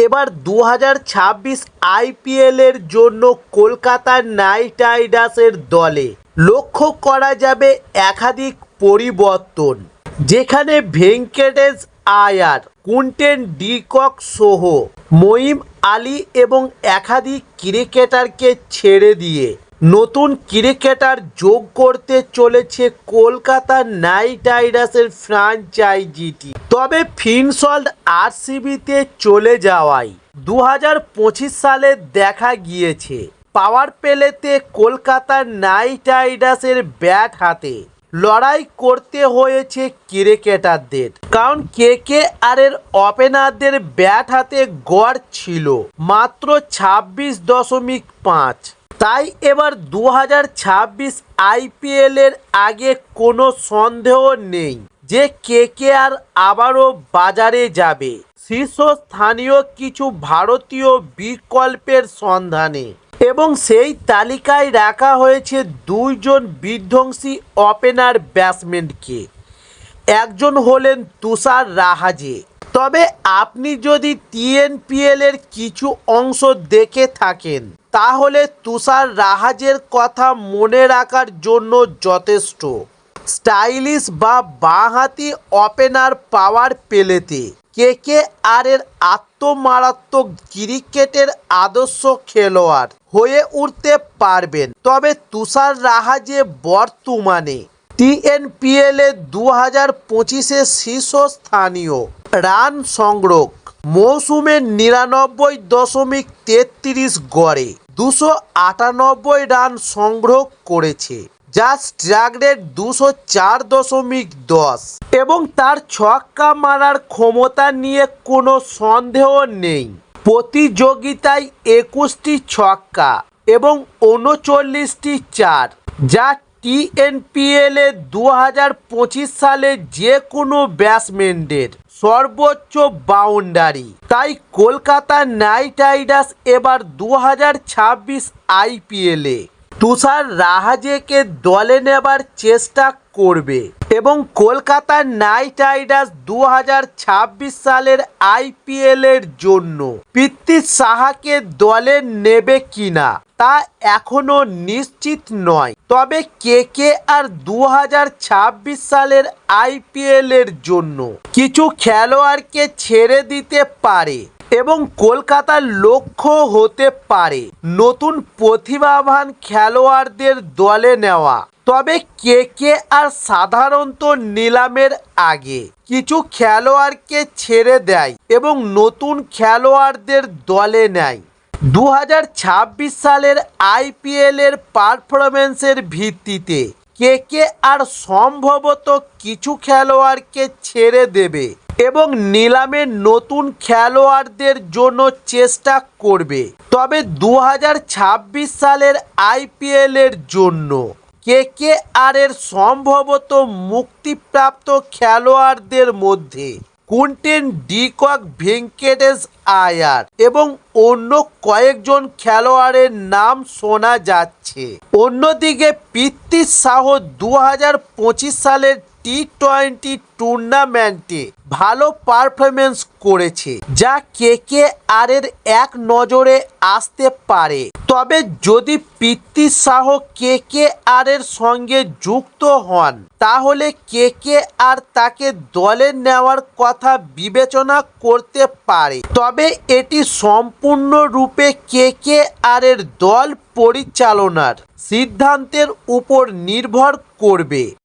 এবার 2026 আইপিএলের জন্য কলকাতা নাইট রাইডার্সের দলে লক্ষ্য করা যাবে একাধিক পরিবর্তন, যেখানে ভেঙ্কটেশ আয়ার, কুইন্টন ডি কক সহ মঈন আলী এবং একাধিক ক্রিকেটারকে ছেড়ে দিয়ে নতুন ক্রিকেটার যোগ করতে চলেছে কলকাতা নাইট রাইডার্সের ফ্র্যাঞ্চাইজিটি। তবে ফিনসল্ট আরসিবিতে চলে যাওয়ায় 2025 সালে দেখা গিয়েছে পাওয়ার প্লেতে কলকাতা নাইট রাইডার্সের ব্যাট হাতে লড়াই করতে হয়েছে ক্রিকেটারদের, কারণ কেকেআরের ওপেনারদের ব্যাট হাতে গড় ছিল মাত্র 26.5। তাই এবার 2026 আইপিএলের আগে কোনো সন্দেহ নেই যে কেকেআর আবারও বাজারে যাবে শীর্ষস্থানীয় কিছু ভারতীয় বিকল্পের সন্ধানে, এবং সেই তালিকায় রাখা হয়েছে দুইজন বিধ্বংসী ওপেনার ব্যাটসম্যানকে। একজন হলেন তুষার রাহাজে। তবে আপনি যদি টিএনপিএল এর কিছু অংশ দেখে থাকেন তাহলে তুষার রাহাজের কথা মনে রাখার জন্য যথেষ্ট। স্টাইলিশ বা বাঁহাতি ওপেনার পাওয়ার প্লেতে কেকেআরের আত্মমারাত্মক ক্রিকেটের আদর্শ খেলোয়াড় হয়ে উঠতে পারবেন। তবে তুষার রাহাজে বর্তমানে টিএনপিএল এ 2025 শীর্ষস্থানীয় রান সংগ্রহ মৌসুমে 99.33 গড়ে 298 রান সংগ্রহ করেছে, যা স্ট্রাইক রেট 204.10, এবং তার ছক্কা মারার ক্ষমতা নিয়ে কোনো সন্দেহ নেই। প্রতিযোগিতায় 21টি ছক্কা এবং 39টি চার, যা টিএনপিএল এ 2025 সালে যে কোনো ব্যাটসম্যানদের সর্বোচ্চ বাউন্ডারি। তাই কলকাতা নাইট রাইডার্স এবার 2026 আইপিএলে তুষার রাহাজেকে দলে নেবার চেষ্টা করবে, এবং কলকাতা নাইট রাইডার্স 2026 সালের আইপিএলের জন্য পৃথ্বী সাহাকে দলে নেবে কিনা তা এখনো নিশ্চিত নয়। তবে কেকেআর 2026 সালের আইপিএলের জন্য কিছু খেলোয়াড়কে ছেড়ে দিতে পারে এবং কলকাতার লক্ষ্য হতে পারে নতুন প্রতিভাবান খেলোয়াড়দের দলে নেওয়া। তবে কেকেআর সাধারণত নিলামের আগে কিছু খেলোয়াড়কে ছেড়ে দেয় এবং নতুন খেলোয়াড়দের দলে নেয়। 2026 সালের আইপিএলের পারফরম্যান্সের ভিত্তিতে কেকেআর সম্ভবত কিছু খেলোয়াড়কে ছেড়ে দেবে এবং নিলামে নতুন খেলোয়াড়দের জন্য চেষ্টা করবে। তবে 2026 সালের আইপিএলের জন্য কেকেআরের সম্ভবত মুক্তিপ্রাপ্ত খেলোয়াড়দের মধ্যে কুইন্টন ডি কক, ভেঙ্কটেশ আয়ার এবং অন্য কয়েকজন খেলোয়াড়ের নাম শোনা যাচ্ছে। অন্যদিকে পৃথ্বী শাহ 2025 সালের টি-20 টুর্নামেন্টে ভালো পারফরমেন্স করেছে, যা কেকেআরের এক নজরে আসতে পারে। তবে যদি পৃথ্বী শাহ কেকেআরের সঙ্গে যুক্ত হন তাহলে কেকেআর তাকে দলে নেওয়ার কথা বিবেচনা করতে পারে। তবে এটি সম্পূর্ণরূপে কেকেআরের দল পরিচালনার সিদ্ধান্তের উপর নির্ভর করবে।